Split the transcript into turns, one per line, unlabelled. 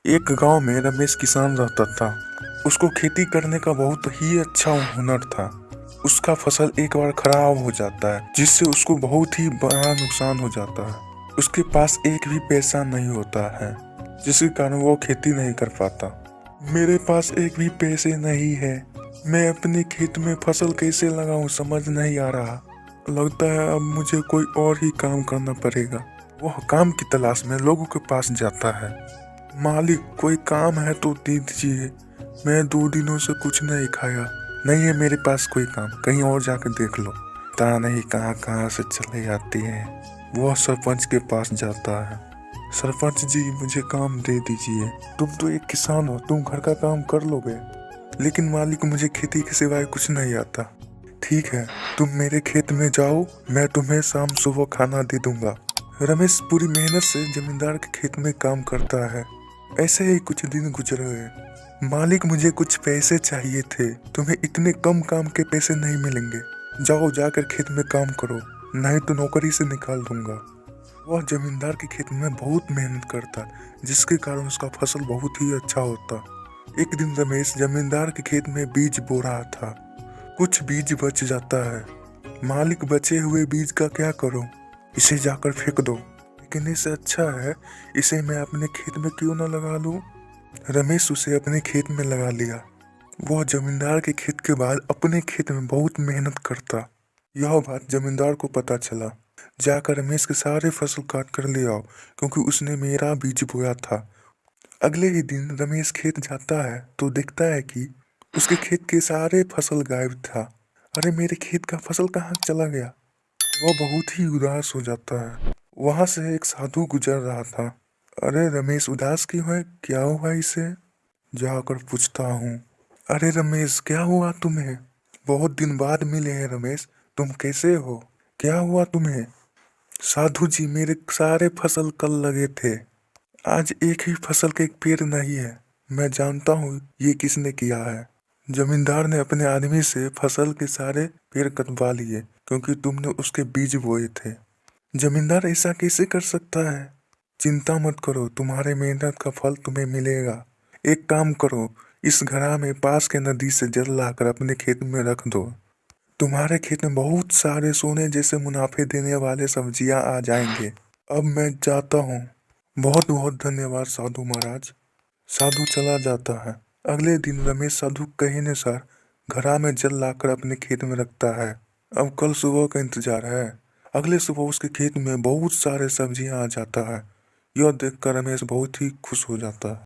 एक गांव में रमेश किसान रहता था। उसको खेती करने का बहुत ही अच्छा हुनर था। उसका फसल एक बार खराब हो जाता है जिससे उसको बहुत ही बड़ा नुकसान हो जाता है। उसके पास एक भी पैसा नहीं होता है जिसके कारण वो खेती नहीं कर पाता। मेरे पास एक भी पैसे नहीं है, मैं अपने खेत में फसल कैसे लगाऊं समझ नहीं आ रहा। लगता है अब मुझे कोई और ही काम करना पड़ेगा। वह काम की तलाश में लोगों के पास जाता है। मालिक, कोई काम है तो दे दीजिए, मैं 2 दिनों से कुछ नहीं खाया। नहीं है मेरे पास कोई काम, कहीं और जाकर देख लो। पता नहीं कहाँ कहाँ से चले आती है। वह सरपंच के पास जाता है। सरपंच जी, मुझे काम दे दीजिए। तुम तो एक किसान हो, तुम घर का काम कर लोगे। लेकिन मालिक, मुझे खेती के सिवाय कुछ नहीं आता। ठीक है, तुम मेरे खेत में जाओ, मैं तुम्हें शाम सुबह खाना दे दूंगा। रमेश पूरी मेहनत से जमींदार के खेत में काम करता है। ऐसे ही कुछ दिन गुजर गए। मालिक, मुझे कुछ पैसे चाहिए थे। तुम्हें इतने कम काम के पैसे नहीं मिलेंगे। जाओ, जाकर खेत में काम करो, नहीं तो नौकरी से निकाल दूंगा। वह जमींदार के खेत में बहुत मेहनत करता, जिसके कारण उसका फसल बहुत ही अच्छा होता। एक दिन रमेश जमींदार के खेत में बीज बो रहा था। कुछ बीज बच जाता है। मालिक, बचे हुए बीज का क्या करूं? इसे जाकर फेंक दो। लेकिन इससे अच्छा है इसे मैं अपने खेत में क्यों ना लगा लूं। रमेश उसे अपने खेत में लगा लिया। वह जमींदार के खेत के बाद अपने खेत में बहुत मेहनत करता। यह बात जमींदार को पता चला। जाकर रमेश के सारे फसल काट कर ले आओ, क्योंकि उसने मेरा बीज बोया था। अगले ही दिन रमेश खेत जाता है तो देखता है कि उसके खेत के सारे फसल गायब था। अरे, मेरे खेत का फसल कहाँ चला गया? वह बहुत ही उदास हो जाता है। वहां से एक साधु गुजर रहा था। अरे रमेश, उदास क्यों है? क्या हुआ इसे? जाकर पूछता हूँ। अरे रमेश, क्या हुआ तुम्हें? बहुत दिन बाद मिले हैं रमेश, तुम कैसे हो? क्या हुआ तुम्हें? साधु जी, मेरे सारे फसल कल लगे थे। आज एक ही फसल के एक पेड़ नहीं है। मैं जानता हूँ ये किसने किया है। जमींदार ने अपने आदमी से फसल के सारे पेड़ कटवा लिए क्योंकि तुमने उसके बीज बोए थे। जमींदार ऐसा कैसे कर सकता है? चिंता मत करो, तुम्हारे मेहनत का फल तुम्हें मिलेगा। एक काम करो, इस घड़ा में पास के नदी से जल लाकर अपने खेत में रख दो। तुम्हारे खेत में बहुत सारे सोने जैसे मुनाफे देने वाले सब्जियां आ जाएंगे। अब मैं जाता हूँ। बहुत बहुत धन्यवाद साधु महाराज। साधु चला जाता है। अगले दिन रमेश साधु के कहने घड़ा में जल लाकर अपने खेत में रखता है। अब कल सुबह का इंतजार है। अगले सुबह उसके खेत में बहुत सारे सब्जियां आ जाता है। यह देखकर रमेश बहुत ही खुश हो जाता है।